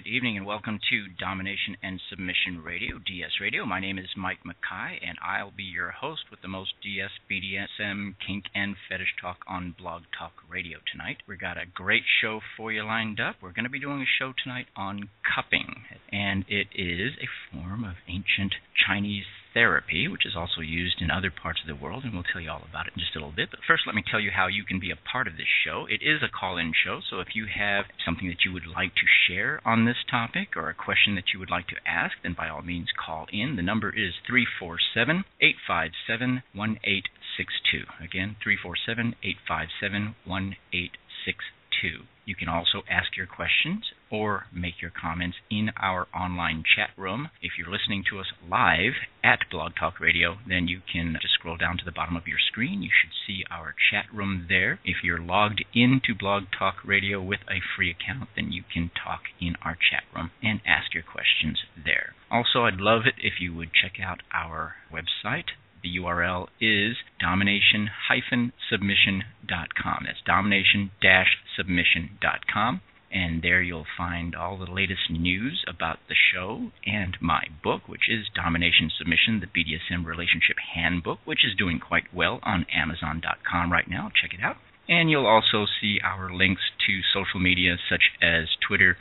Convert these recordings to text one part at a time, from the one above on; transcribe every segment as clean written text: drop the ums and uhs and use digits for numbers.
good evening, and welcome to Domination and Submission Radio, DS Radio. My name is Mike Makai, and I'll be your host with the most DS, BDSM, kink, and fetish talk on Blog Talk Radio tonight. We've got a great show for you lined up. We're going to be doing a show tonight on cupping, and it is a form of ancient Chinese therapy, which is also used in other parts of the world, and we'll tell you all about it in just a little bit. But first, let me tell you how you can be a part of this show. It is a call-in show, so if you have something that you would like to share on this topic or a question that you would like to ask, then by all means call in. The number is 347-857-1862. Again, 347-857-1862. You can also ask your questions or make your comments in our online chat room. If you're listening to us live at Blog Talk Radio, then you can just scroll down to the bottom of your screen. You should see our chat room there. If you're logged into Blog Talk Radio with a free account, then you can talk in our chat room and ask your questions there. Also, I'd love it if you would check out our website. The URL is domination-submission.com. That's domination-submission.com. And there you'll find all the latest news about the show and my book, which is Domination Submission, the BDSM Relationship Handbook, which is doing quite well on Amazon.com right now. Check it out. And you'll also see our links to social media such as Twitter,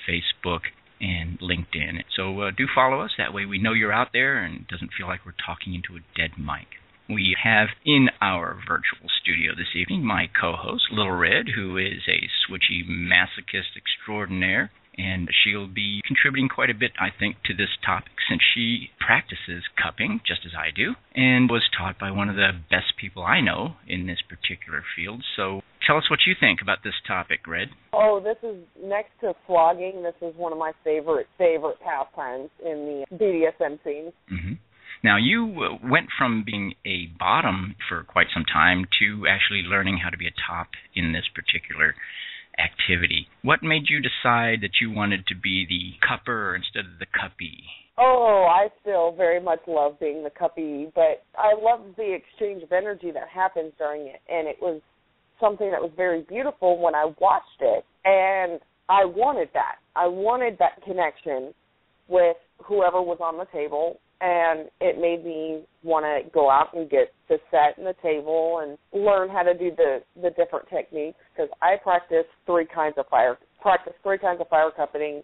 Facebook, and LinkedIn. So do follow us. That way we know you're out there and it doesn't feel like we're talking into a dead mic. We have in our virtual studio this evening my co-host, Little Red, who is a switchy masochist extraordinaire, and she'll be contributing quite a bit, I think, to this topic since she practices cupping, just as I do, and was taught by one of the best people I know in this particular field. So tell us what you think about this topic, Red. Oh, this is, next to flogging, this is one of my favorite pastimes in the BDSM scene. Mm-hmm. Now, you went from being a bottom for quite some time to actually learning how to be a top in this particular activity. What made you decide that you wanted to be the cupper instead of the cuppy? Oh, I still very much love being the cuppy, but I love the exchange of energy that happens during it, and it was something that was very beautiful when I watched it, and I wanted that. I wanted that connection with whoever was on the table, and it made me want to go out and get the set and the table and learn how to do the different techniques, because I practice three kinds of fire cupping.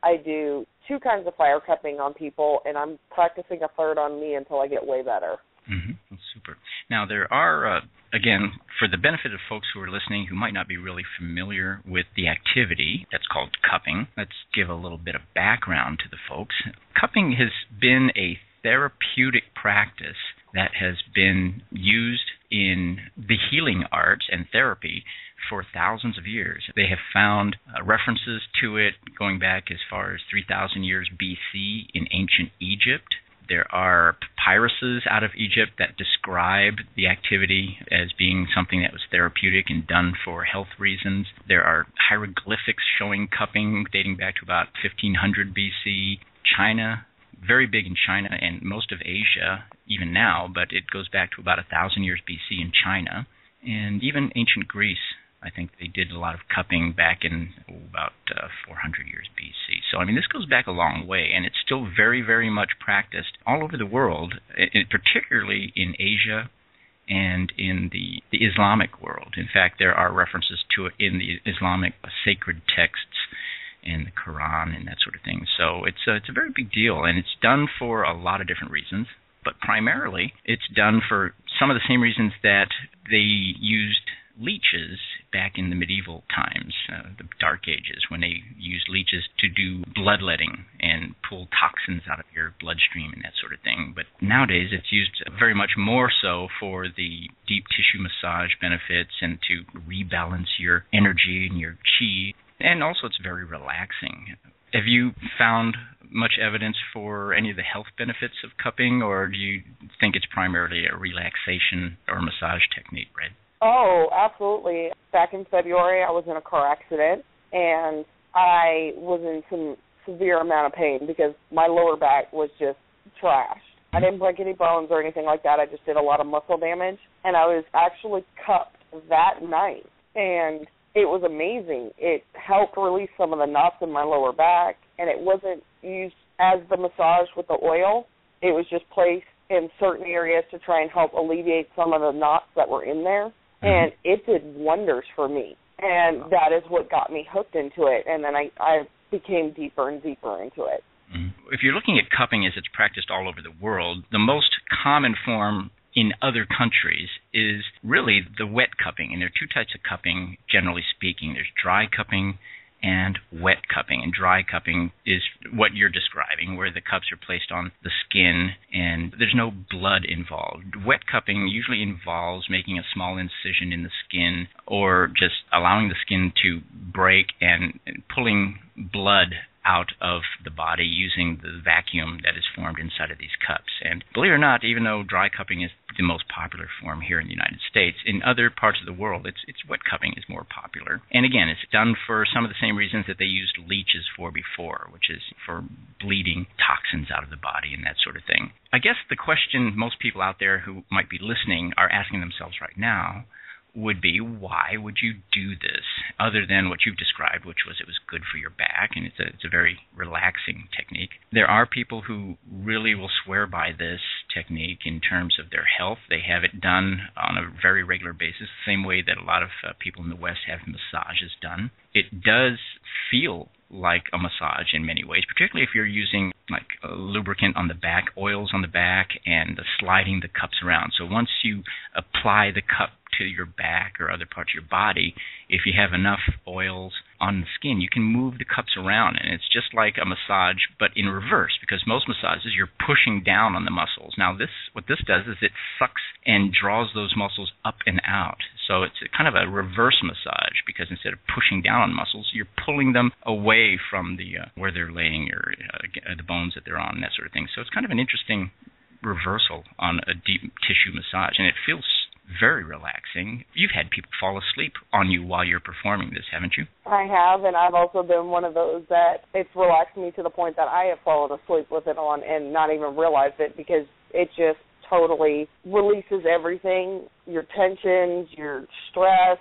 I do 2 kinds of fire cupping on people, and I'm practicing a third on me until I get way better. Mm-hmm. Well, super. Now, there are, again, for the benefit of folks who are listening who might not be really familiar with the activity that's called cupping, let's give a little bit of background to the folks. Cupping has been a therapeutic practice that has been used in the healing arts and therapy for thousands of years. They have found references to it going back as far as 3,000 years BC in ancient Egypt. There are papyruses out of Egypt that describe the activity as being something that was therapeutic and done for health reasons. There are hieroglyphics showing cupping dating back to about 1500 BC. China, very big in China and most of Asia even now, but it goes back to about 1,000 years BC in China. And even ancient Greece, I think they did a lot of cupping back in about 400 years BC. So, I mean, this goes back a long way, and it's still very, very much practiced all over the world, particularly in Asia and in the Islamic world. In fact, there are references to it in the Islamic sacred texts and the Quran and that sort of thing. So it's a very big deal, and it's done for a lot of different reasons, but primarily it's done for some of the same reasons that they used leeches back in the medieval times, the Dark Ages, when they used leeches to do bloodletting and pull toxins out of your bloodstream and that sort of thing. But nowadays it's used very much more so for the deep tissue massage benefits and to rebalance your energy and your chi. And also it's very relaxing. Have you found much evidence for any of the health benefits of cupping, or do you think it's primarily a relaxation or massage technique, Red? Oh, absolutely. Back in February, I was in a car accident, and I was in some severe amount of pain because my lower back was just trashed. I didn't break any bones or anything like that. I just did a lot of muscle damage, and I was actually cupped that night. And it was amazing. It helped release some of the knots in my lower back, and it wasn't used as the massage with the oil. It was just placed in certain areas to try and help alleviate some of the knots that were in there, and it did wonders for me. And that is what got me hooked into it, and then I became deeper and deeper into it. If you're looking at cupping as it's practiced all over the world, the most common form in other countries is really the wet cupping. And there are two types of cupping, generally speaking. There's dry cupping and wet cupping. And dry cupping is what you're describing, where the cups are placed on the skin and there's no blood involved. Wet cupping usually involves making a small incision in the skin or just allowing the skin to break and pulling blood out of the body using the vacuum that is formed inside of these cups. And believe it or not, even though dry cupping is the most popular form here in the United States, in other parts of the world, it's wet cupping is more popular. And again, it's done for some of the same reasons that they used leeches for before, which is for bleeding toxins out of the body and that sort of thing. I guess the question most people out there who might be listening are asking themselves right now would be, why would you do this, other than what you've described, which was it was good for your back, and it's a very relaxing technique. There are people who really will swear by this technique in terms of their health. They have it done on a very regular basis, the same way that a lot of people in the West have massages done. It does feel like a massage in many ways, particularly if you're using like a lubricant on the back, oils on the back, and sliding the cups around. So once you apply the cup to your back or other parts of your body, if you have enough oils on the skin, you can move the cups around, and it's just like a massage but in reverse, because most massages you're pushing down on the muscles. Now what this does is it sucks and draws those muscles up and out. So it's kind of a reverse massage, because instead of pushing down on muscles, you're pulling them away from the where they're laying or the bones that they're on, that sort of thing. So it's kind of an interesting reversal on a deep tissue massage, and it feels very relaxing. You've had people fall asleep on you while you're performing this, haven't you? I have, and I've also been one of those that it's relaxed me to the point that I have fallen asleep with it on and not even realized it, because it just totally releases everything, your tensions, your stress.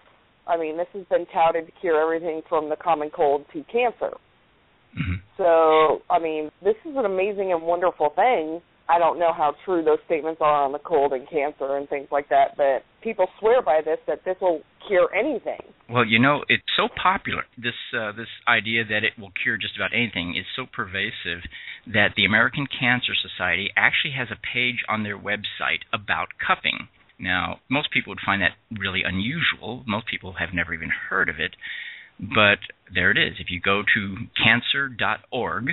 I mean, this has been touted to cure everything from the common cold to cancer. So, I mean, this is an amazing and wonderful thing. I don't know how true those statements are on the cold and cancer and things like that, but people swear by this, that this will cure anything. Well, you know, it's so popular. This idea that it will cure just about anything is so pervasive that the American Cancer Society actually has a page on their website about cupping. Now, most people would find that really unusual. Most people have never even heard of it. But there it is. If you go to cancer.org,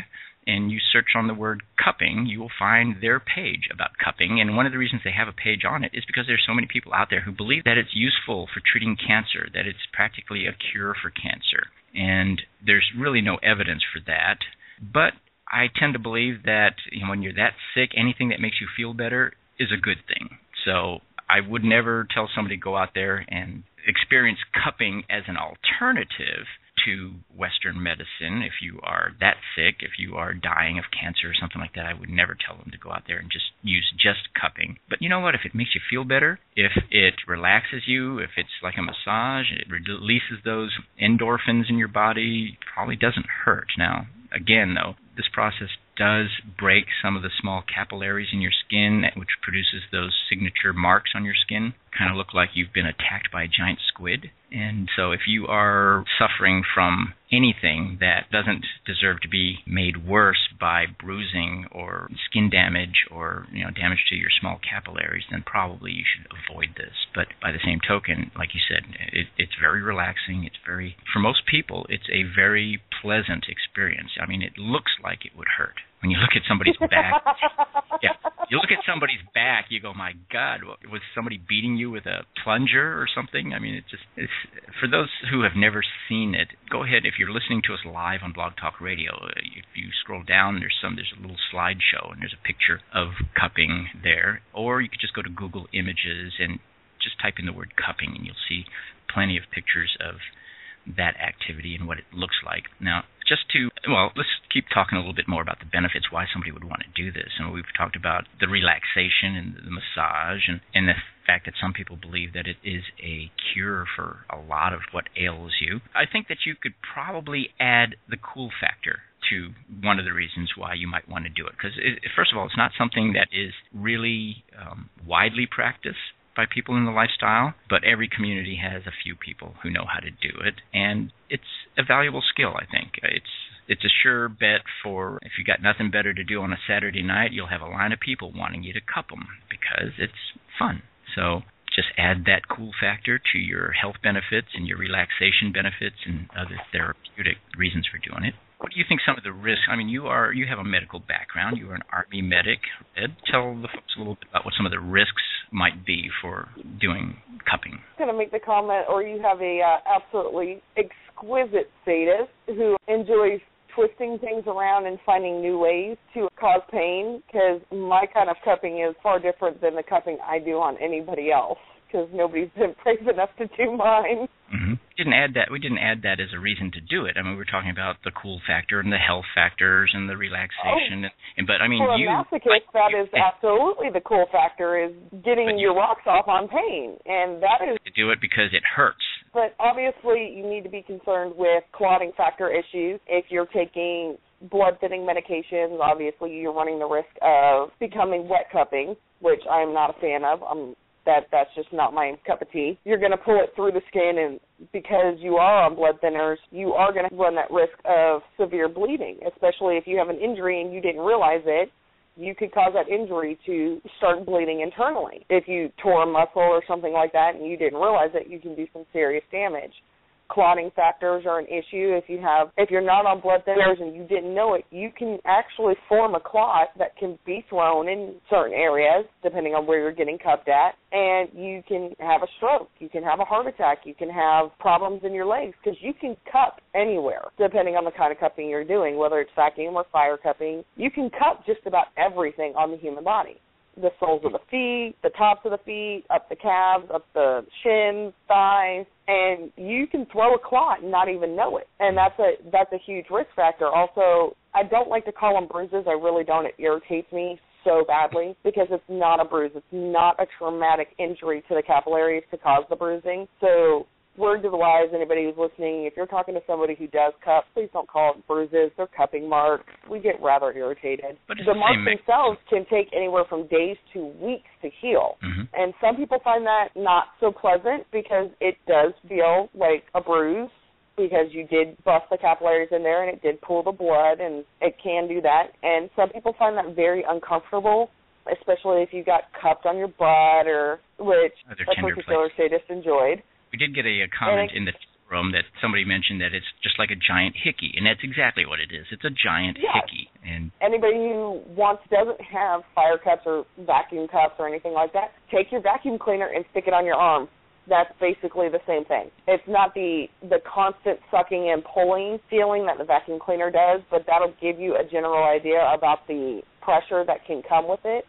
and you search on the word cupping, you will find their page about cupping. And one of the reasons they have a page on it is because there's so many people out there who believe that it's useful for treating cancer, that it's practically a cure for cancer. And there's really no evidence for that. But I tend to believe that when you're that sick, anything that makes you feel better is a good thing. So I would never tell somebody to go out there and experience cupping as an alternative to Western medicine. If you are that sick, if you are dying of cancer or something like that, I would never tell them to go out there and just use just cupping. But you know what? If it makes you feel better, if it relaxes you, if it's like a massage, it releases those endorphins in your body, it probably doesn't hurt. Now, again, though, this process does break some of the small capillaries in your skin, which produces those signature marks on your skin. Kind of look like you've been attacked by a giant squid. And so if you are suffering from anything that doesn't deserve to be made worse by bruising or skin damage or damage to your small capillaries, then probably you should avoid this. But by the same token, like you said, it's very relaxing. For most people, it's a very pleasant experience. I mean, it looks like it would hurt. When you look at somebody's back, you look at somebody's back, you go, my God, was somebody beating you with a plunger or something? I mean, it's for those who have never seen it, go ahead. If you're listening to us live on Blog Talk Radio, if you scroll down, there's a little slideshow, and there's a picture of cupping there. Or you could just go to Google Images and just type in the word cupping, and you'll see plenty of pictures of that activity and what it looks like. Now, let's keep talking a little bit more about the benefits, why somebody would want to do this. And we've talked about the relaxation and the massage and the fact that some people believe that it is a cure for a lot of what ails you. I think that you could probably add the cool factor to one of the reasons why you might want to do it. Because, first of all, it's not something that is really widely practiced by people in the lifestyle, but every community has a few people who know how to do it, and it's a valuable skill, I think. It's a sure bet for if you got nothing better to do on a Saturday night, you'll have a line of people wanting you to cup them because it's fun. So just add that cool factor to your health benefits and your relaxation benefits and other therapeutic reasons for doing it. What do you think some of the risks? I mean, you have a medical background. You are an Army medic. Ed, tell the folks a little bit about what some of the risks might be for doing cupping. I'm going to make the comment, or you have a absolutely exquisite sadist who enjoys twisting things around and finding new ways to cause pain, because my kind of cupping is far different than the cupping I do on anybody else, because nobody's been brave enough to do mine. Mm-hmm. We didn't add that as a reason to do it. I mean, we were talking about the cool factor and the health factors and the relaxation. But I mean, for a masochist, that is absolutely the cool factor, is getting your rocks off on pain, and that is to do it because it hurts. But obviously, you need to be concerned with clotting factor issues. If you're taking blood thinning medications, obviously you're running the risk of becoming wet cupping, which I'm not a fan of. That's just not my cup of tea. You're going to pull it through the skin, and because you are on blood thinners, you are going to run that risk of severe bleeding, especially if you have an injury and you didn't realize it. You could cause that injury to start bleeding internally. If you tore a muscle or something like that and you didn't realize it, you can do some serious damage. Clotting factors are an issue. If you're not on blood thinners and you didn't know it, you can actually form a clot that can be thrown in certain areas, depending on where you're getting cupped at, and you can have a stroke. You can have a heart attack. You can have problems in your legs, because you can cup anywhere, depending on the kind of cupping you're doing, whether it's vacuum or fire cupping. You can cup just about everything on the human body. The soles of the feet, the tops of the feet, up the calves, up the shins, thighs, and you can throw a clot and not even know it. And that's a huge risk factor. Also, I don't like to call them bruises. I really don't. It irritates me so badly, because it's not a bruise. It's not a traumatic injury to the capillaries to cause the bruising. So, word to the wise, anybody who's listening, if you're talking to somebody who does cup, please don't call it bruises. They're cupping marks. We get rather irritated. The marks themselves can take anywhere from days to weeks to heal. Mm-hmm. And some people find that not so pleasant, because it does feel like a bruise, because you did bust the capillaries in there and it did pull the blood, and it can do that. And some people find that very uncomfortable, especially if you got cupped on your butt, which a particular sadist enjoyed. We did get a comment in the room that somebody mentioned that it's just like a giant hickey, and that's exactly what it is. It's a giant hickey. And anybody who doesn't have fire cups or vacuum cups or anything like that, take your vacuum cleaner and stick it on your arm. That's basically the same thing. It's not the constant sucking and pulling feeling that the vacuum cleaner does, but that'll give you a general idea about the pressure that can come with it.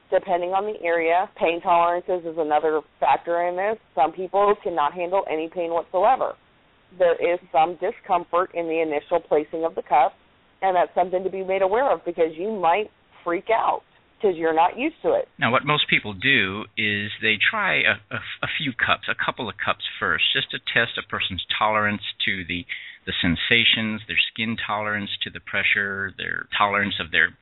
Depending on the area, pain tolerances is another factor in this. Some people cannot handle any pain whatsoever. There is some discomfort in the initial placing of the cup, and that's something to be made aware of, because you might freak out because you're not used to it. Now, what most people do is they try a few cups, a couple of cups first, just to test a person's tolerance to the sensations, their skin tolerance to the pressure, their tolerance of their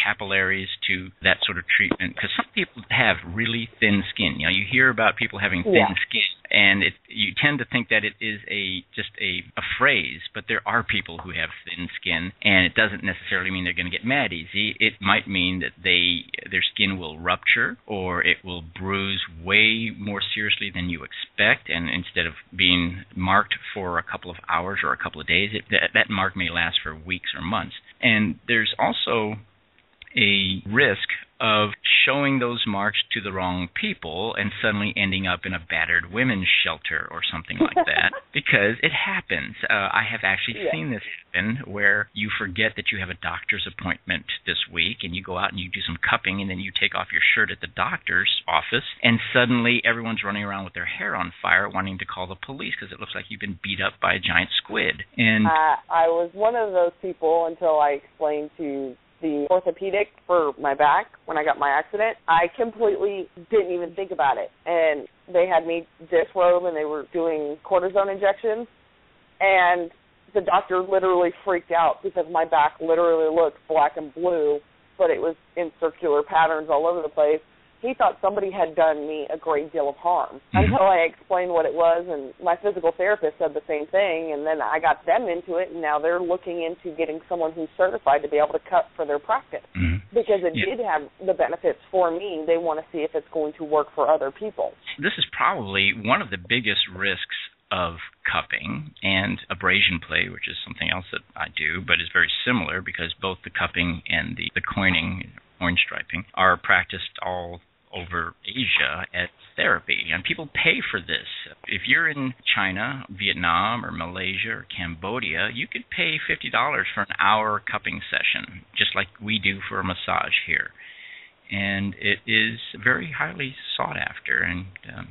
capillaries to that sort of treatment, because some people have really thin skin. You know, you hear about people having thin skin, and you tend to think that it is just a phrase, but there are people who have thin skin, and it doesn't necessarily mean they're going to get mad easy. It might mean that their skin will rupture, or it will bruise way more seriously than you expect, and instead of being marked for a couple of hours or a couple of days, that mark may last for weeks or months. And there's also a risk of showing those marks to the wrong people and suddenly ending up in a battered women's shelter or something like that, because it happens. I have actually seen this happen where you forget that you have a doctor's appointment this week and you go out and you do some cupping and then you take off your shirt at the doctor's office and suddenly everyone's running around with their hair on fire wanting to call the police because it looks like you've been beat up by a giant squid. And I was one of those people until I explained to the orthopedic for my back when I got my accident. I completely didn't even think about it. And they had me disrobe and they were doing cortisone injections. And the doctor literally freaked out because my back literally looked black and blue, but it was in circular patterns all over the place. He thought somebody had done me a great deal of harm until I explained what it was, and my physical therapist said the same thing, and then I got them into it, and now they're looking into getting someone who's certified to be able to cut for their practice because it did have the benefits for me. They want to see if it's going to work for other people. This is probably one of the biggest risks of cupping and abrasion play, which is something else that I do, but is very similar because both the cupping and the coining, orange striping, are practiced all over Asia as therapy, and people pay for this. If you're in China, Vietnam, or Malaysia, or Cambodia, you could pay $50 for an hour cupping session, just like we do for a massage here. And it is very highly sought after, and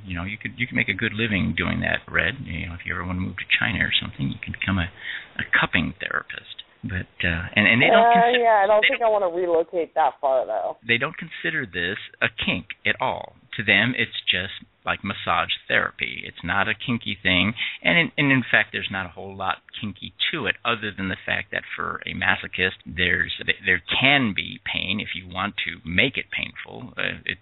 you can make a good living doing that, Red. If you ever want to move to China or something, you can become a cupping therapist. But and they don't consider, I don't think I want to relocate that far though. They don't consider this a kink at all. To them, it's just like massage therapy. It's not a kinky thing, and in fact, there's not a whole lot kinky to it, other than the fact that for a masochist, there can be pain if you want to make it painful.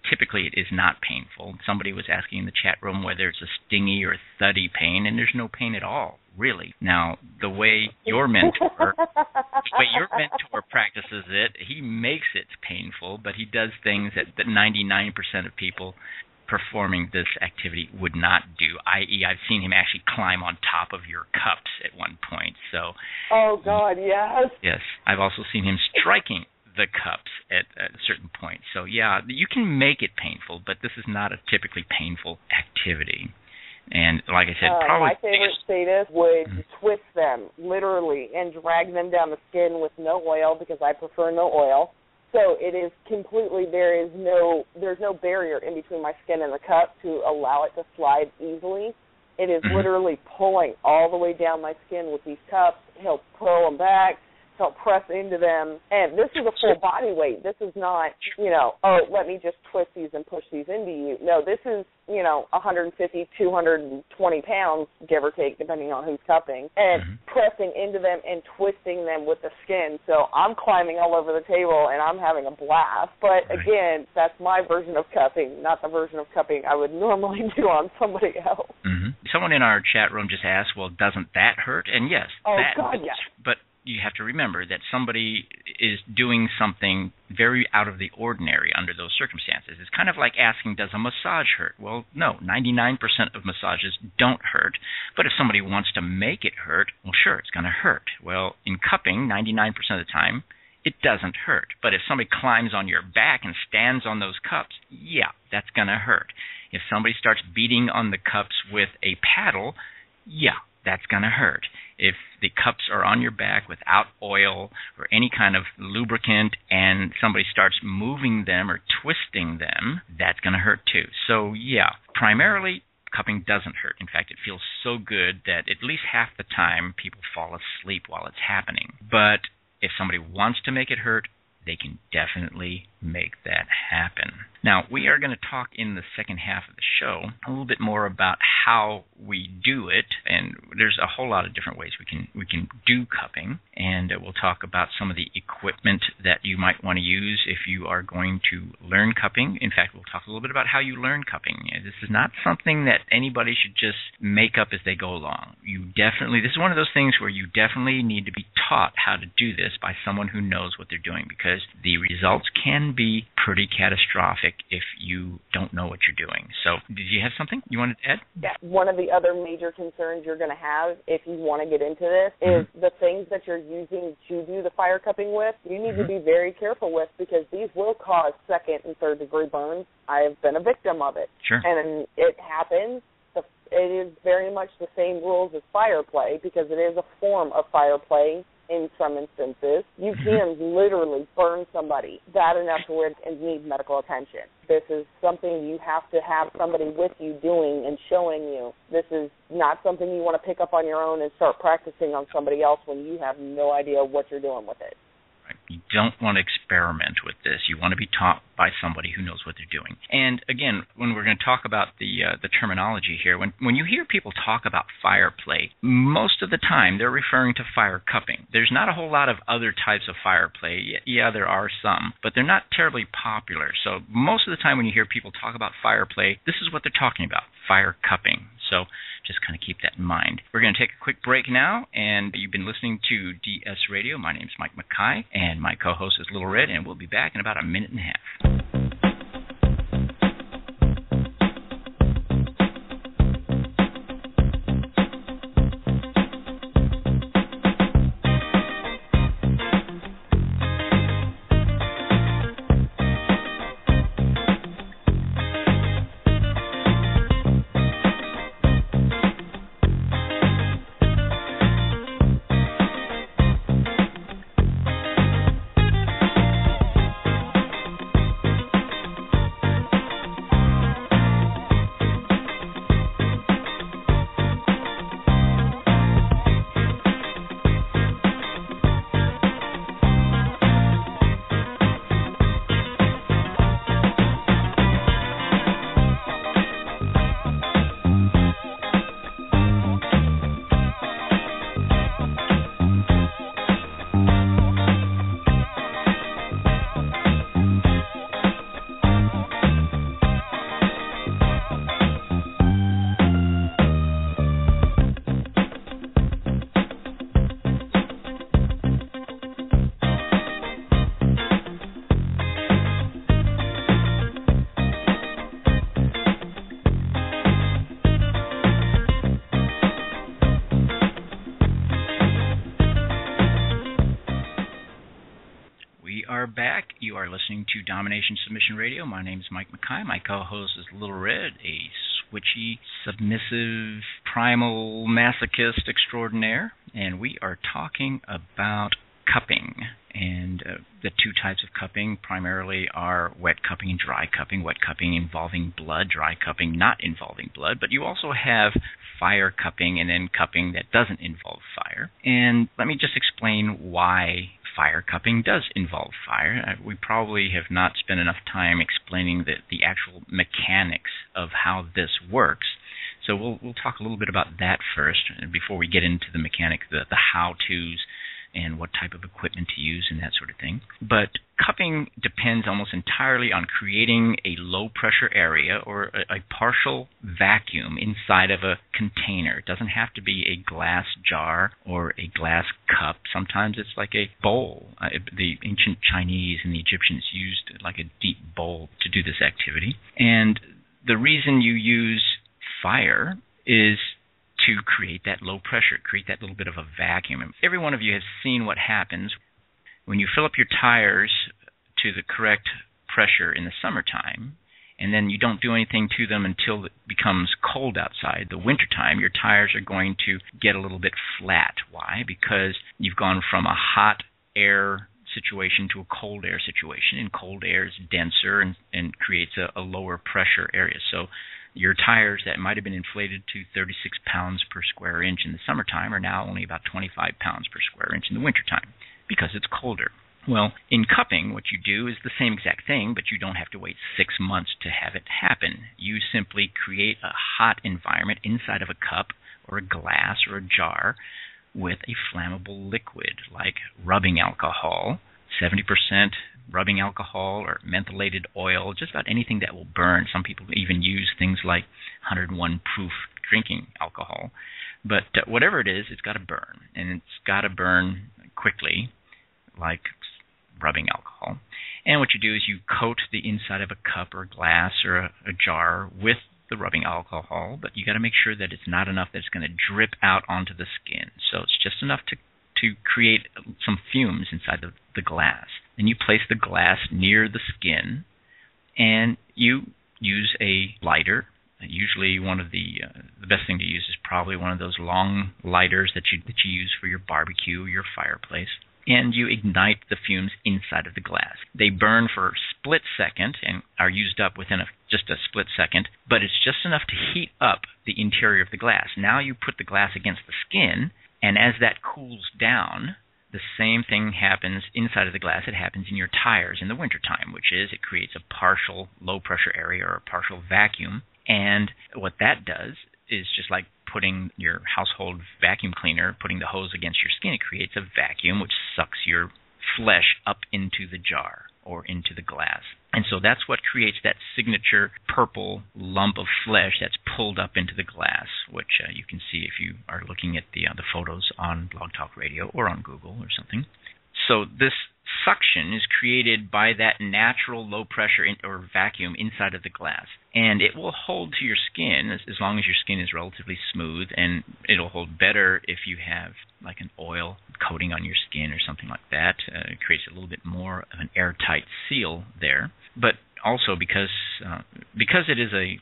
Typically, it is not painful. Somebody was asking in the chat room whether it's a stingy or thuddy pain, and there's no pain at all. Really. Now, the way your mentor practices it, he makes it painful, but he does things that 99% of people performing this activity would not do, i.e. I've seen him actually climb on top of your cups at one point. So, oh, God, yes. Yes. I've also seen him striking the cups at a certain point. So, yeah, you can make it painful, but this is not a typically painful activity. And like I said, probably my favorite sadist would twist them, literally, and drag them down the skin with no oil because I prefer no oil. So it is completely, there's no barrier in between my skin and the cup to allow it to slide easily. It is literally pulling all the way down my skin with these cups. He'll pull them back. He'll press into them. And this is a full body weight. This is not, let me just twist these and push these into you. No, this is, 150, 220 pounds, give or take, depending on who's cupping, and pressing into them and twisting them with the skin. So I'm climbing all over the table, and I'm having a blast. But, again, that's my version of cupping, not the version of cupping I would normally do on somebody else. Someone in our chat room just asked, well, doesn't that hurt? And yes, that hurts. Yes. But you have to remember that somebody is doing something very out of the ordinary under those circumstances. It's kind of like asking, does a massage hurt? Well, no, 99% of massages don't hurt. But if somebody wants to make it hurt, well, sure, it's going to hurt. Well, in cupping, 99% of the time, it doesn't hurt. But if somebody climbs on your back and stands on those cups, yeah, that's going to hurt. If somebody starts beating on the cups with a paddle, yeah, that's going to hurt. If the cups are on your back without oil or any kind of lubricant and somebody starts moving them or twisting them, that's going to hurt too. So, yeah, primarily cupping doesn't hurt. In fact, it feels so good that at least half the time people fall asleep while it's happening. But if somebody wants to make it hurt, they can definitely make that happen. Now, we are going to talk in the second half of the show a little bit more about how we do it, and there's a whole lot of different ways we can do cupping, and we'll talk about some of the equipment that you might want to use if you are going to learn cupping. In fact, we'll talk a little bit about how you learn cupping. This is not something that anybody should just make up as they go along. This is one of those things where you definitely need to be taught how to do this by someone who knows what they're doing, because the results can be pretty catastrophic if you don't know what you're doing. So did you have something you wanted to add? Yeah. One of the other major concerns you're going to have if you want to get into this is the things that you're using to do the fire cupping with, you need to be very careful with, because these will cause second and third degree burns. I have been a victim of it. Sure. And it happens. It is very much the same rules as fire play, because it is a form of fire play in some instances. You can literally burn somebody bad enough to where it needs medical attention. This is something you have to have somebody with you doing and showing you. This is not something you want to pick up on your own and start practicing on somebody else when you have no idea what you're doing with it. You don't want to experiment with this. You want to be taught by somebody who knows what they're doing. And again, when we're going to talk about the terminology here, when you hear people talk about fire play, most of the time they're referring to fire cupping. There's not a whole lot of other types of fire play. Yeah, there are some, but they're not terribly popular. So most of the time when you hear people talk about fire play, this is what they're talking about, fire cupping. So just kind of keep that in mind. We're going to take a quick break now, and you've been listening to DS Radio. My name is Mike Makai, and my co-host is Little Red, and we'll be back in about a minute and a half. Back. You are listening to Domination Submission Radio. My name is Mike Makai. My co-host is Little Red, a switchy, submissive, primal masochist extraordinaire, and we are talking about cupping. And the two types of cupping primarily are wet cupping and dry cupping. Wet cupping involving blood, dry cupping not involving blood. But you also have fire cupping and then cupping that doesn't involve fire. And let me just explain why fire cupping does involve fire. We probably have not spent enough time explaining the actual mechanics of how this works. So we'll talk a little bit about that first before we get into the mechanics, the how-tos, and what type of equipment to use and that sort of thing. But cupping depends almost entirely on creating a low-pressure area or a partial vacuum inside of a container. It doesn't have to be a glass jar or a glass cup. Sometimes it's like a bowl. The ancient Chinese and the Egyptians used like a deep bowl to do this activity. And the reason you use fire is to create that low pressure, create that little bit of a vacuum. And every one of you has seen what happens when you fill up your tires to the correct pressure in the summertime, and then you don't do anything to them until it becomes cold outside. The wintertime, your tires are going to get a little bit flat. Why? Because you've gone from a hot air situation to a cold air situation, and cold air is denser and creates a lower pressure area. So your tires that might have been inflated to 36 pounds per square inch in the summertime are now only about 25 pounds per square inch in the wintertime because it's colder. Well, in cupping, what you do is the same exact thing, but you don't have to wait 6 months to have it happen. You simply create a hot environment inside of a cup or a glass or a jar with a flammable liquid like rubbing alcohol, 70% rubbing alcohol or mentholated oil, just about anything that will burn. Some people even use things like 101 proof drinking alcohol. But whatever it is, it's got to burn, and it's got to burn quickly, like rubbing alcohol. And what you do is you coat the inside of a cup or glass or a jar with the rubbing alcohol, but you got to make sure that it's not enough that it's going to drip out onto the skin. So it's just enough to create some fumes inside the glass. Then you place the glass near the skin, and you use a lighter. Usually one of the best thing to use is probably one of those long lighters that you use for your barbecue or your fireplace. And you ignite the fumes inside of the glass. They burn for a split second and are used up within just a split second, but it's just enough to heat up the interior of the glass. Now you put the glass against the skin, and as that cools down, the same thing happens inside of the glass. It happens in your tires in the wintertime, which is it creates a partial low-pressure area or a partial vacuum. And what that does is just like putting your household vacuum cleaner, putting the hose against your skin, it creates a vacuum which sucks your flesh up into the jar or into the glass. And so that's what creates that signature purple lump of flesh that's pulled up into the glass, which you can see if you are looking at the photos on Blog Talk Radio or on Google or something. So this suction is created by that natural low pressure or vacuum inside of the glass, and it will hold to your skin as long as your skin is relatively smooth, and it'll hold better if you have like an oil coating on your skin or something like that. It creates a little bit more of an airtight seal there, but also because it is a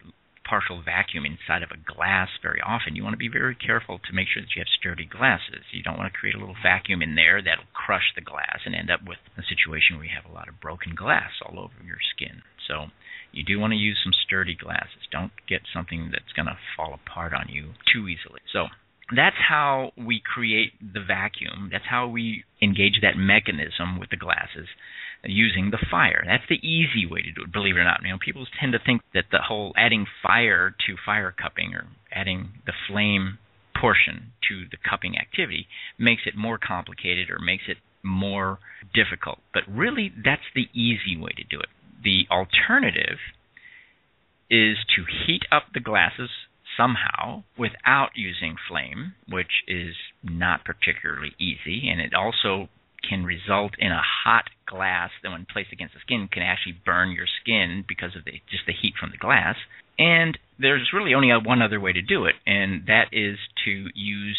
partial vacuum inside of a glass very often, you want to be very careful to make sure that you have sturdy glasses. You don't want to create a little vacuum in there that'll crush the glass and end up with a situation where you have a lot of broken glass all over your skin. So you do want to use some sturdy glasses. Don't get something that's going to fall apart on you too easily. So that's how we create the vacuum. That's how we engage that mechanism with the glasses, using the fire. That's the easy way to do it, believe it or not. People tend to think that the whole adding fire to fire cupping or adding the flame portion to the cupping activity makes it more complicated or makes it more difficult. But really, that's the easy way to do it. The alternative is to heat up the glasses somehow without using flame, which is not particularly easy, and it also can result in a hot glass that when placed against the skin can actually burn your skin because of just the heat from the glass. And there's really only one other way to do it, and that is to use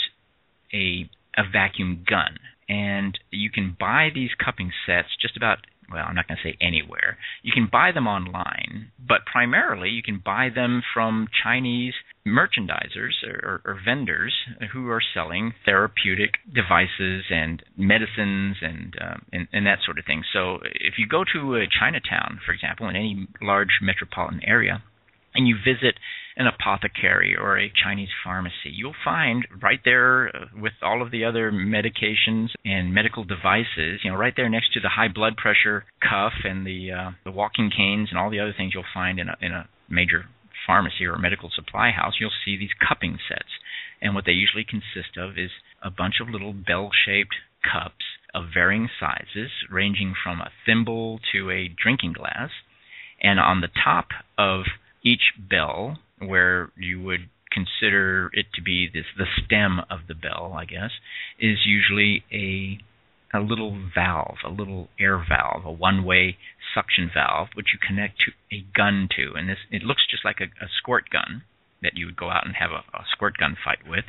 a vacuum gun. And you can buy these cupping sets just about, well, I'm not going to say anywhere. You can buy them online, but primarily you can buy them from Chinese merchandisers or vendors who are selling therapeutic devices and medicines and that sort of thing. So if you go to Chinatown, for example, in any large metropolitan area, and you visit an apothecary or a Chinese pharmacy, you'll find right there with all of the other medications and medical devices, right there next to the high blood pressure cuff and the walking canes and all the other things you'll find in a major pharmacy or a medical supply house, you'll see these cupping sets. And what they usually consist of is a bunch of little bell-shaped cups of varying sizes, ranging from a thimble to a drinking glass. And on the top of each bell, where you would consider it to be the stem of the bell, I guess, is usually a little valve, a little air valve, a one-way suction valve, which you connect to a gun to. And it looks just like a squirt gun that you would go out and have a squirt gun fight with.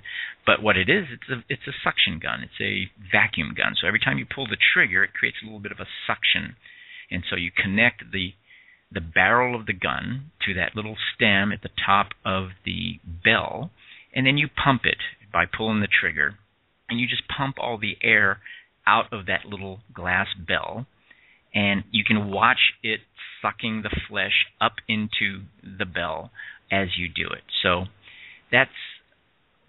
But what it is, it's a suction gun. It's a vacuum gun. So every time you pull the trigger, it creates a little bit of a suction. And so you connect the barrel of the gun to that little stem at the top of the bell, and then you pump it by pulling the trigger. And you just pump all the air out of that little glass bell, and you can watch it sucking the flesh up into the bell as you do it. So that's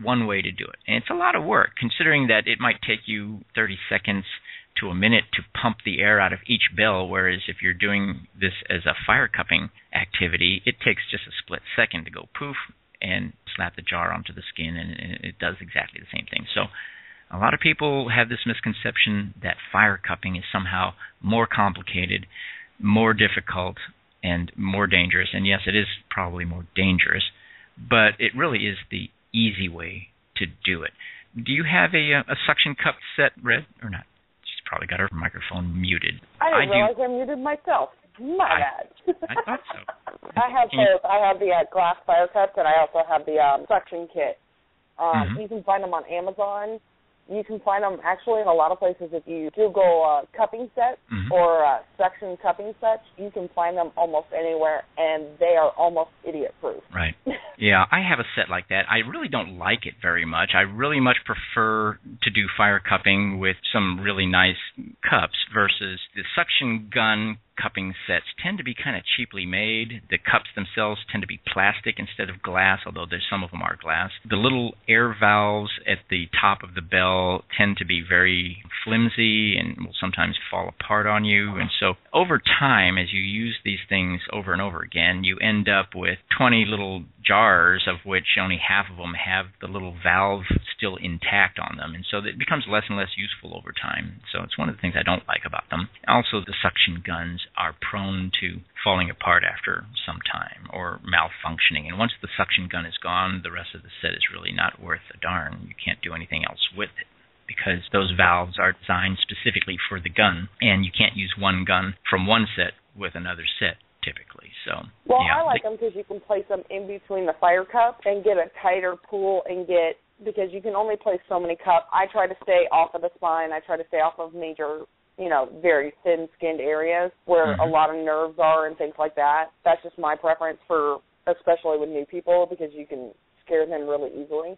one way to do it. And it's a lot of work, considering that it might take you 30 seconds to a minute to pump the air out of each bell, whereas if you're doing this as a fire cupping activity, it takes just a split second to go poof and slap the jar onto the skin, and it does exactly the same thing. So a lot of people have this misconception that fire cupping is somehow more complicated, more difficult, and more dangerous. And yes, it is probably more dangerous, but it really is the easy way to do it. Do you have a suction cup set, Red, or not? probably got her microphone muted. I didn't realize I muted myself. My bad. I thought so. I have both. I have the glass fire cups, and I also have the suction kit. You can find them on Amazon. You can find them actually in a lot of places. If you Google cupping sets or suction cupping sets, you can find them almost anywhere, and they are almost idiot-proof. Right. Yeah, I have a set like that. I really don't like it very much. I really much prefer to do fire cupping with some really nice cups versus the suction gun cupping sets tend to be kind of cheaply made. The cups themselves tend to be plastic instead of glass, although some of them are glass. The little air valves at the top of the bell tend to be very flimsy and will sometimes fall apart on you. And so over time, as you use these things over and over again, you end up with 20 little jars, of which only half of them have the little valve still intact on them. And so it becomes less and less useful over time. So it's one of the things I don't like about them. Also, the suction guns are prone to falling apart after some time or malfunctioning. And once the suction gun is gone, the rest of the set is really not worth a darn. You can't do anything else with it because those valves are designed specifically for the gun, and you can't use one gun from one set with another set typically. So, I like them because you can place them in between the fire cup and get a tighter pull because you can only place so many cups. I try to stay off of the spine. I try to stay off of major, very thin-skinned areas where a lot of nerves are and things like that. That's just my preference especially with new people, because you can scare them really easily.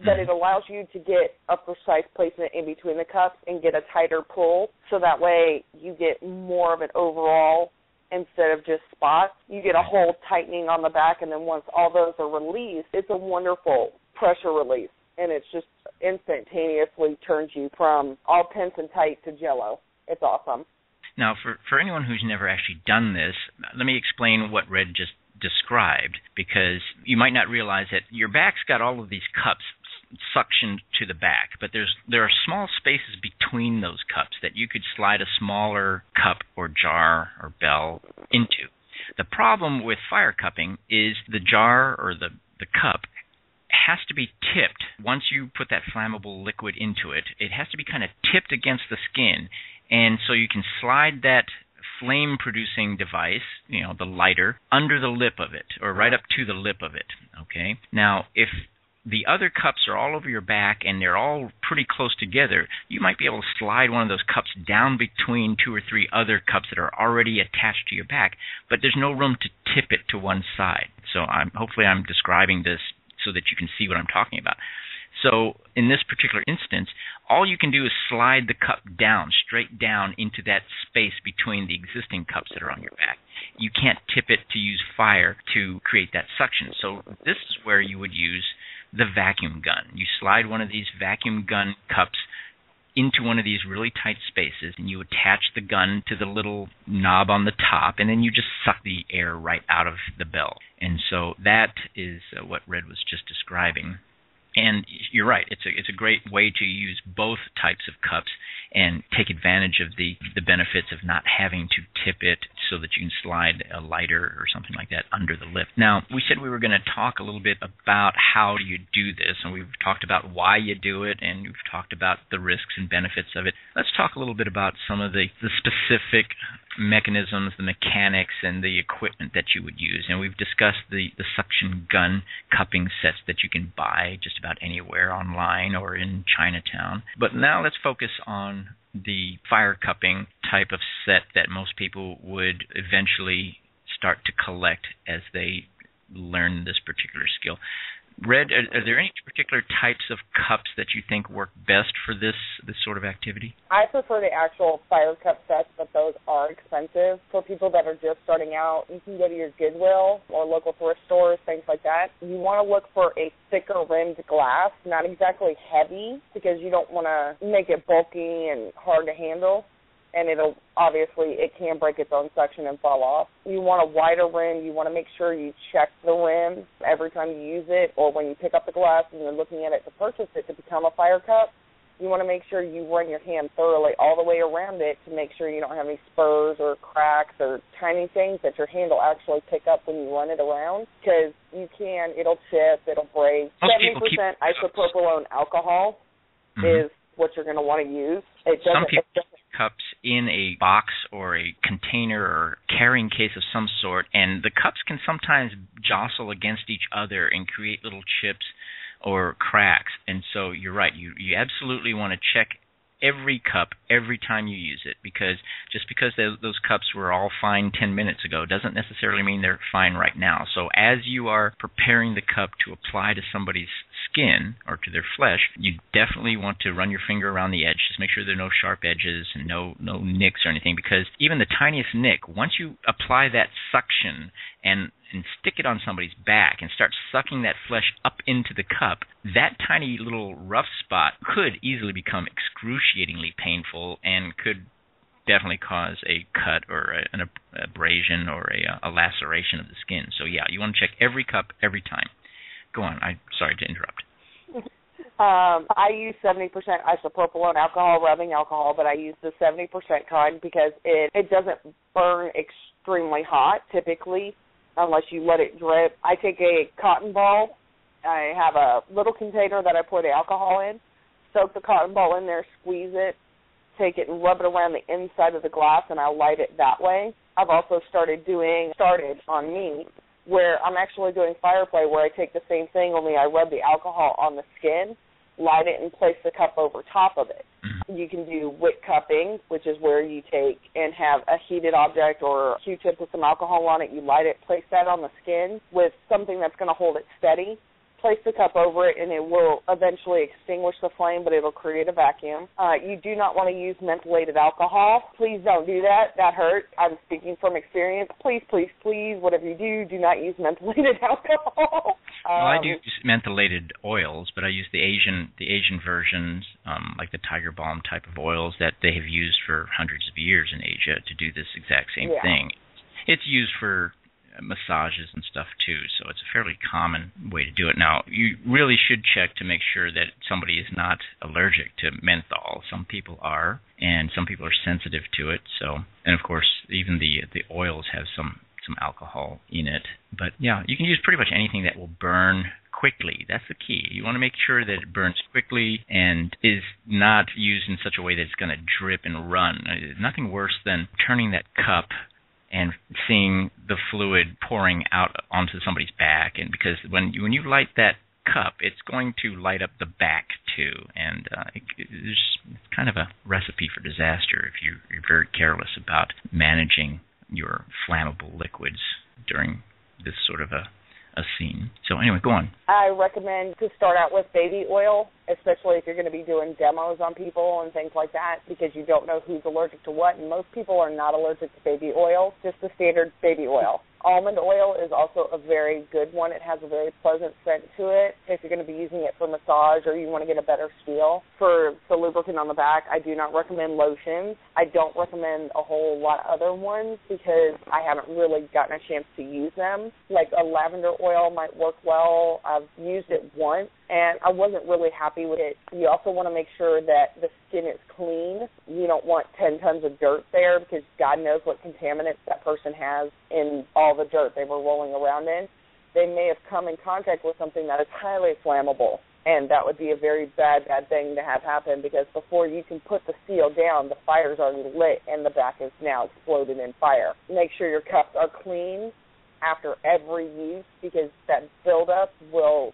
But it allows you to get a precise placement in between the cups and get a tighter pull, so that way you get more of an overall instead of just spots. You get a whole tightening on the back, and then once all those are released, it's a wonderful pressure release, and it's just instantaneously turns you from all tense and tight to jello. It's awesome. Now, for anyone who's never actually done this, let me explain what Red just described, because you might not realize that your back's got all of these cups suctioned to the back, but there are small spaces between those cups that you could slide a smaller cup or jar or bell into. The problem with fire cupping is the jar or the cup has to be tipped. Once you put that flammable liquid into it, it has to be kind of tipped against the skin, and so you can slide that flame-producing device, the lighter, under the lip of it, or right up to the lip of it, okay? Now, if the other cups are all over your back and they're all pretty close together, you might be able to slide one of those cups down between 2 or 3 other cups that are already attached to your back, but there's no room to tip it to one side. So hopefully I'm describing this so that you can see what I'm talking about. So in this particular instance, all you can do is slide the cup down, straight down into that space between the existing cups that are on your back. You can't tip it to use fire to create that suction. So this is where you would use the vacuum gun. You slide one of these vacuum gun cups into one of these really tight spaces, and you attach the gun to the little knob on the top, and then you just suck the air right out of the bell. And so that is what Red was just describing. And you're right, it's a great way to use both types of cups and take advantage of the benefits of not having to tip it so that you can slide a lighter or something like that under the lip. Now, we said we were going to talk a little bit about how do you do this, and we've talked about why you do it, and we've talked about the risks and benefits of it. Let's talk a little bit about some of the specific mechanisms, the mechanics, and the equipment that you would use. And we've discussed the suction gun cupping sets that you can buy just about anywhere online or in Chinatown. But now let's focus on the fire cupping type of set that most people would eventually start to collect as they learn this particular skill. Red, are there any particular types of cups that you think work best for this sort of activity? I prefer the actual fire cup sets, but those are expensive. For people that are just starting out, you can go to your Goodwill or local thrift stores, things like that. You want to look for a thicker rimmed glass, not exactly heavy, because you don't want to make it bulky and hard to handle. And it can break its own suction and fall off. You want a wider rim. You want to make sure you check the rim every time you use it, or when you pick up the glass and you're looking at it to purchase it to become a fire cup. You want to make sure you run your hand thoroughly all the way around it to make sure you don't have any spurs or cracks or tiny things that your hand will actually pick up when you run it around, because it'll chip, it'll break. 70% isopropylone alcohol is what you're going to want to use. It doesn't cups in a box or a container or carrying case of some sort, and the cups can sometimes jostle against each other and create little chips or cracks. And so you're right, you absolutely want to check every cup every time you use it, because just because those cups were all fine 10 minutes ago doesn't necessarily mean they're fine right now. So as you are preparing the cup to apply to somebody's skin or to their flesh, you definitely want to run your finger around the edge. Just make sure there are no sharp edges and no nicks or anything, because even the tiniest nick, once you apply that suction and stick it on somebody's back and start sucking that flesh up into the cup, that tiny little rough spot could easily become excruciatingly painful and could definitely cause a cut or an abrasion or a laceration of the skin. So yeah, you want to check every cup every time. Go on. I'm sorry to interrupt. I use 70% isopropyl alcohol rubbing alcohol, but I use the 70% kind because it doesn't burn extremely hot typically unless you let it drip. I take a cotton ball. I have a little container that I pour the alcohol in, soak the cotton ball in there, squeeze it, take it and rub it around the inside of the glass, and I'll light it that way. I've also started on me, where I'm actually doing fire play, where I take the same thing, only I rub the alcohol on the skin, light it, and place the cup over top of it. You can do wick cupping, which is where you take and have a heated object or a Q-tip with some alcohol on it. You light it, place that on the skin with something that's going to hold it steady. Place the cup over it, and it will eventually extinguish the flame, but it will create a vacuum. You do not want to use mentholated alcohol. Please don't do that. That hurts. I'm speaking from experience. Please, please, please, whatever you do not use mentholated alcohol. Well, I do use mentholated oils, but I use the Asian versions, like the Tiger Balm type of oils that they have used for hundreds of years in Asia to do this exact same thing. It's used for massages and stuff too, so it's a fairly common way to do it. Now, you really should check to make sure that somebody is not allergic to menthol. Some people are, and some people are sensitive to it. So, and of course, even the oils have some alcohol in it. But yeah, you can use pretty much anything that will burn quickly. That's the key. You want to make sure that it burns quickly and is not used in such a way that it's going to drip and run. Nothing worse than turning that cup and seeing the fluid pouring out onto somebody's back. And because when you light that cup, it's going to light up the back too, and it's kind of a recipe for disaster if you're very careless about managing your flammable liquids during this sort of a scene. So anyway, go on. I recommend to start out with baby oil, especially if you're going to be doing demos on people and things like that, because you don't know who's allergic to what, and most people are not allergic to baby oil, just the standard baby oil. Almond oil is also a very good one. It has a very pleasant scent to it if you're going to be using it for massage or you want to get a better feel. For the lubricant on the back, I do not recommend lotions. I don't recommend a whole lot of other ones because I haven't really gotten a chance to use them. Like a lavender oil might work well. I've used it once, and I wasn't really happy with it. You also want to make sure that the skin is clean. You don't want 10 tons of dirt there because God knows what contaminants that person has in all the dirt they were rolling around in. They may have come in contact with something that is highly flammable, and that would be a very bad thing to have happen because before you can put the seal down, the fire's already lit and the back is now exploded in fire. Make sure your cups are clean after every use because that buildup will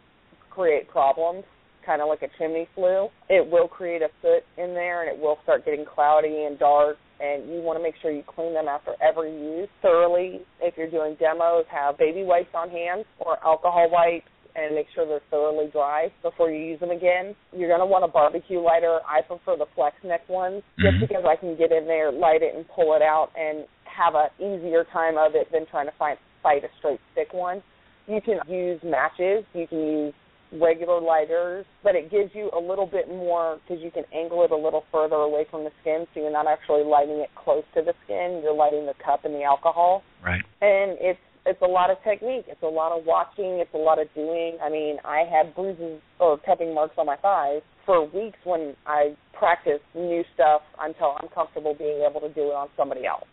create problems, kind of like a chimney flue. It will create a soot in there, and it will start getting cloudy and dark, and you want to make sure you clean them after every use thoroughly. If you're doing demos, have baby wipes on hand or alcohol wipes, and make sure they're thoroughly dry before you use them again. You're going to want a barbecue lighter. I prefer the flex neck ones just because I can get in there, light it, and pull it out and have an easier time of it than trying to fight a straight stick one. You can use matches. You can use regular lighters, but it gives you a little bit more because you can angle it a little further away from the skin, so you're not actually lighting it close to the skin. You're lighting the cup and the alcohol. Right. And it's a lot of technique. It's a lot of watching. It's a lot of doing. I mean, I had bruises or cupping marks on my thighs for weeks when I practiced new stuff until I'm comfortable being able to do it on somebody else.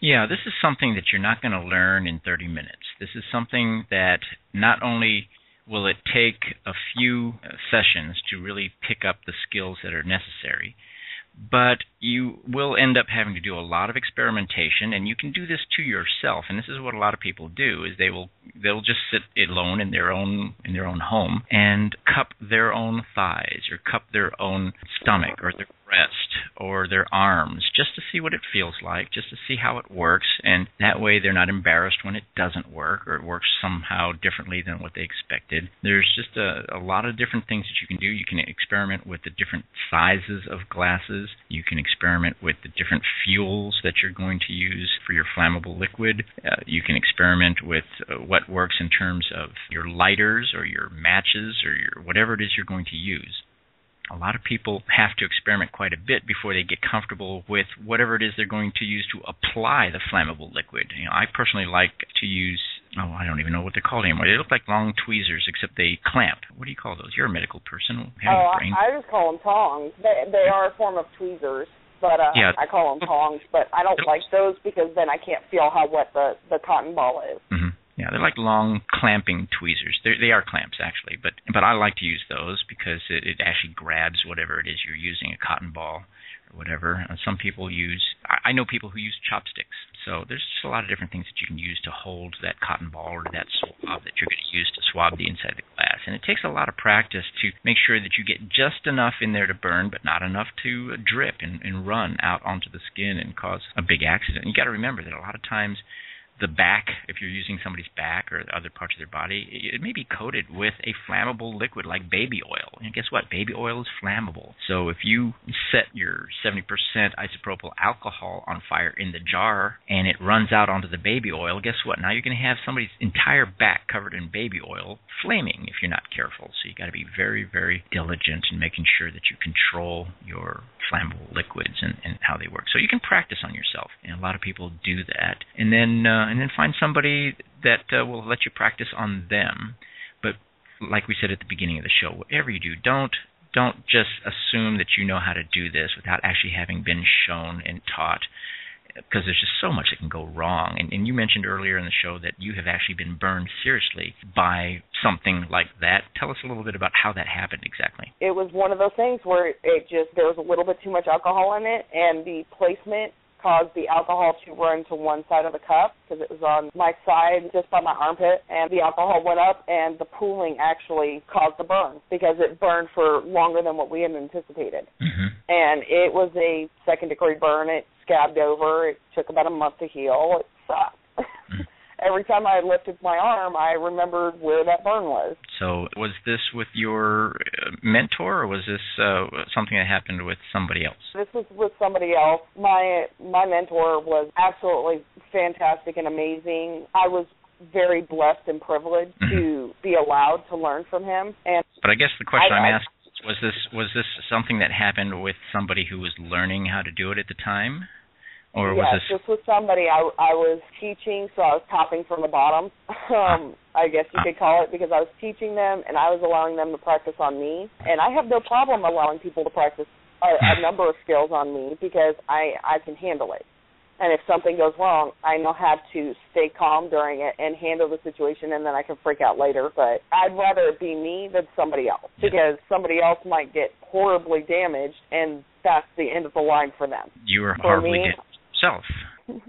Yeah, this is something that you're not going to learn in 30 minutes. This is something that not only will it take a few sessions to really pick up the skills that are necessary, But you will end up having to do a lot of experimentation, and you can do this to yourself. And this is what a lot of people do: is they'll just sit alone in their own home and cup their own thighs, or cup their own stomach, or their breast, or their arms, just to see what it feels like, just to see how it works. And that way they're not embarrassed when it doesn't work, or it works somehow differently than what they expected. There's just a lot of different things that you can do. You can experiment with the different sizes of glasses. You can experiment with the different fuels that you're going to use for your flammable liquid. You can experiment with what works in terms of your lighters or your matches or your whatever it is you're going to use. A lot of people have to experiment quite a bit before they get comfortable with whatever it is they're going to use to apply the flammable liquid. I personally like to use, I don't even know what they're called anymore. They look like long tweezers, except they clamp. What do you call those? You're a medical person. I just call them tongs. They are a form of tweezers, but yeah. I call them tongs. But I don't like those because then I can't feel how wet the cotton ball is. Mm-hmm. Yeah, they're like long clamping tweezers. They are clamps, actually, but I like to use those because it actually grabs whatever it is you're using, a cotton ball or whatever. Some people I know people who use chopsticks. So there's just a lot of different things that you can use to hold that cotton ball or that swab that you're going to use to swab the inside of the glass. And it takes a lot of practice to make sure that you get just enough in there to burn, but not enough to drip and run out onto the skin and cause a big accident. And you got to remember that a lot of times the back, if you're using somebody's back or other parts of their body, it may be coated with a flammable liquid like baby oil. And guess what? Baby oil is flammable. So if you set your 70% isopropyl alcohol on fire in the jar and it runs out onto the baby oil, guess what? Now you're going to have somebody's entire back covered in baby oil flaming if you're not careful. So you got to be very, very diligent in making sure that you control your flammable liquids and how they work. So you can practice on yourself, and a lot of people do that. And then find somebody that will let you practice on them. But like we said at the beginning of the show, whatever you do, don't just assume that you know how to do this without actually having been shown and taught, because there's just so much that can go wrong. And you mentioned earlier in the show that you have actually been burned seriously by something like that. Tell us a little bit about how that happened exactly. It was one of those things where there was a little bit too much alcohol in it, and the placement caused the alcohol to run to one side of the cup because it was on my side just by my armpit, and the alcohol went up, and the pooling actually caused the burn because it burned for longer than what we had anticipated. Mm-hmm. And it was a second-degree burn. It scabbed over. It took about a month to heal. It sucked. Mm-hmm. Every time I lifted my arm, I remembered where that burn was. So was this with your mentor, or was this something that happened with somebody else? This was with somebody else. My mentor was absolutely fantastic and amazing. I was very blessed and privileged to be allowed to learn from him. But I guess the question I'm asking is, was this something that happened with somebody who was learning how to do it at the time? Or was this was somebody I was teaching, so I was topping from the bottom, I guess you could call it, because I was teaching them and I was allowing them to practice on me. And I have no problem allowing people to practice a number of skills on me because I can handle it. And if something goes wrong, I know how to stay calm during it and handle the situation, and then I can freak out later. But I'd rather it be me than somebody else, because somebody else might get horribly damaged, and that's the end of the line for them. You were horribly damaged yourself.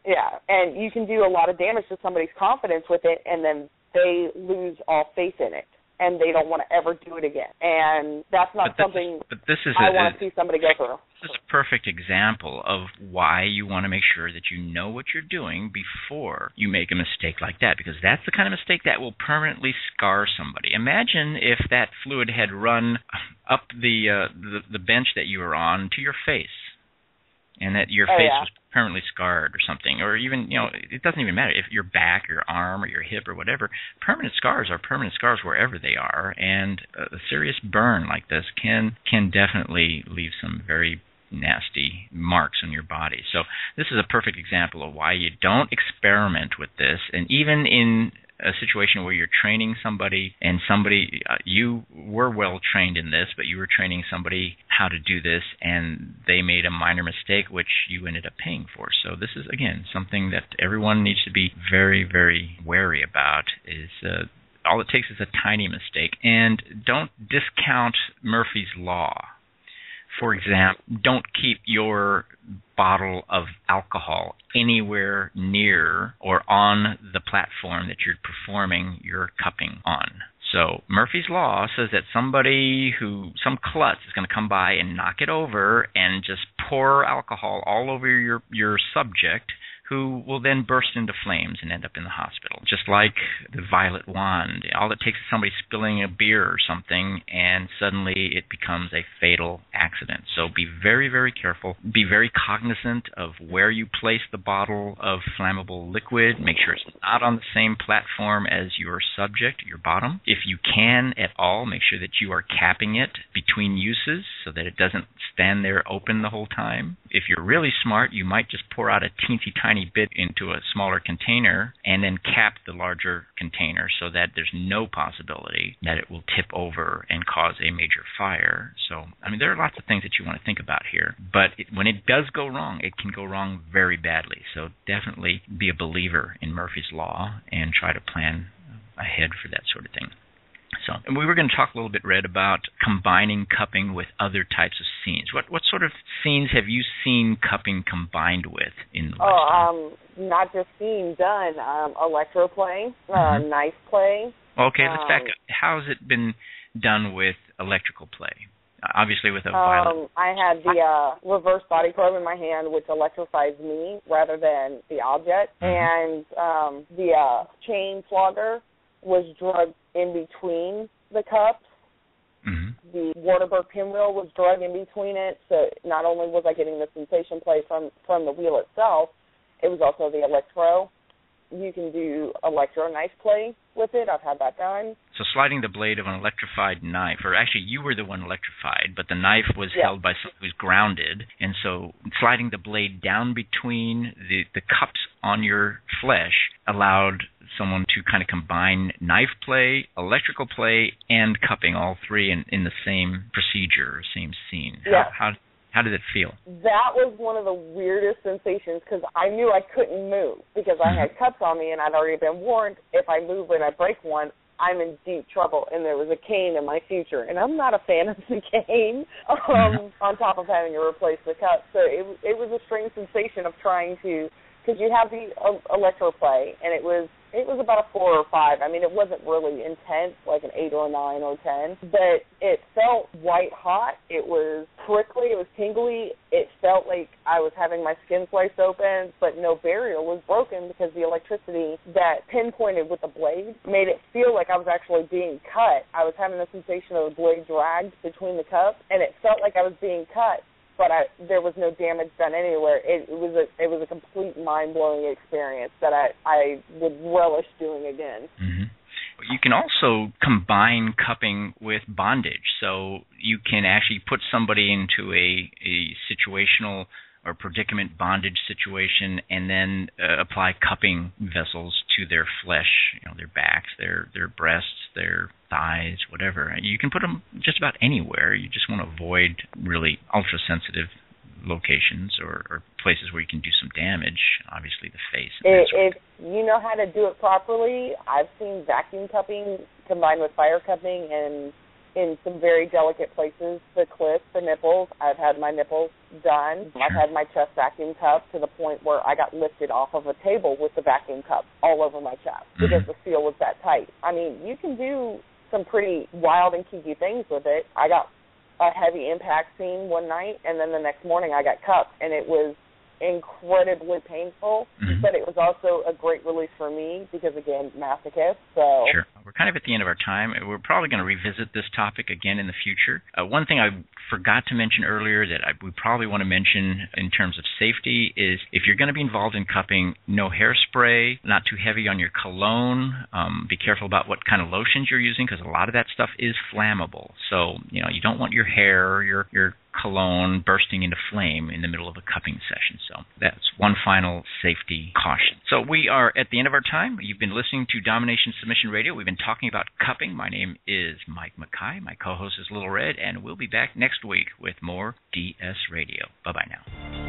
Yeah, and you can do a lot of damage to somebody's confidence with it, and then they lose all faith in it, and they don't want to ever do it again. And that's not something I want to see somebody go through. This is a perfect example of why you want to make sure that you know what you're doing before you make a mistake like that, because that's the kind of mistake that will permanently scar somebody. Imagine if that fluid had run up the bench that you were on to your face, and that your face was permanently scarred or something, or even, it doesn't even matter if your back, your arm, or your hip, or whatever. Permanent scars are permanent scars wherever they are, and a serious burn like this can definitely leave some very nasty marks on your body. So this is a perfect example of why you don't experiment with this. And even in a situation where you're training somebody, and somebody, you were well trained in this, but you were training somebody how to do this, and they made a minor mistake, which you ended up paying for. So this is, again, something that everyone needs to be very, very wary about. Is all it takes is a tiny mistake. And don't discount Murphy's Law. For example, don't keep your bottle of alcohol anywhere near or on the platform that you're performing your cupping on. So Murphy's Law says that some klutz is going to come by and knock it over and just pour alcohol all over your subject, who will then burst into flames and end up in the hospital. Just like the violet wand. All it takes is somebody spilling a beer or something, and suddenly it becomes a fatal accident. So be very, very careful. Be very cognizant of where you place the bottle of flammable liquid. Make sure it's not on the same platform as your subject, your bottom. If you can at all, make sure that you are capping it between uses so that it doesn't stand there open the whole time. If you're really smart, you might just pour out a teensy tiny bit into a smaller container and then cap the larger container so that there's no possibility that it will tip over and cause a major fire. So, I mean, there are lots of things that you want to think about here. But when it does go wrong, it can go wrong very badly. So definitely be a believer in Murphy's Law and try to plan ahead for that sort of thing. So, and we were going to talk a little bit, Red, about combining cupping with other types of scenes. What sort of scenes have you seen cupping combined with in the lifestyle? Not just seen, done. Electro play, knife play. Okay, let's back up. How has it been done with electrical play? Obviously with a violent... I had the reverse body probe in my hand, which electrifies me rather than the object. And the chain flogger was drugged in between the cups. The Waterberg pinwheel was drugged in between it, so not only was I getting the sensation play from the wheel itself, it was also the electro. You can do electro knife play with it. I've had that done. So sliding the blade of an electrified knife, or actually you were the one electrified, but the knife was held by someone who's grounded, and so sliding the blade down between the cups on your flesh allowed someone to kind of combine knife play, electrical play, and cupping, all three in the same procedure, same scene. Yeah. How did it feel? That was one of the weirdest sensations because I knew I couldn't move because I had cups on me and I'd already been warned if I move and I break one, I'm in deep trouble, and there was a cane in my future. And I'm not a fan of the cane on top of having to replace the cup. So it was a strange sensation of trying to, because you have the electro play, and it was about a 4 or 5. I mean, it wasn't really intense, like an 8 or a 9 or 10, but it felt white hot. It was prickly. It was tingly. It felt like I was having my skin sliced open, but no barrier was broken because the electricity that pinpointed with the blade made it feel like I was actually being cut. I was having the sensation of the blade dragged between the cups, and it felt like I was being cut, but there was no damage done anywhere. It was a complete mind-blowing experience that I would relish doing again. You can also combine cupping with bondage. So you can actually put somebody into a situational or predicament bondage situation and then apply cupping vessels to their flesh, their backs, their breasts, their thighs, whatever. You can put them just about anywhere. You just want to avoid really ultra-sensitive locations or places where you can do some damage, obviously the face. If you know how to do it properly, I've seen vacuum cupping combined with fire cupping and in some very delicate places, the clits, the nipples. I've had my nipples done. I've had my chest vacuum cupped to the point where I got lifted off of a table with the vacuum cup all over my chest because the seal was that tight. I mean, you can do some pretty wild and kinky things with it. I got a heavy impact scene one night, and then the next morning I got cupped, and it was incredibly painful, but it was also a great release for me because, again, masochist. So sure. We're kind of at the end of our time. We're probably going to revisit this topic again in the future. One thing I forgot to mention earlier that we probably want to mention in terms of safety is if you're going to be involved in cupping, no hairspray, not too heavy on your cologne. Be careful about what kind of lotions you're using because a lot of that stuff is flammable. So, you don't want your hair or your cologne bursting into flame in the middle of a cupping session. So that's one final safety caution. So we are at the end of our time. You've been listening to Domination Submission Radio. We've been talking about cupping. My name is Mike Makai. My co-host is Little Red, and we'll be back next week with more DS Radio. Bye-bye now.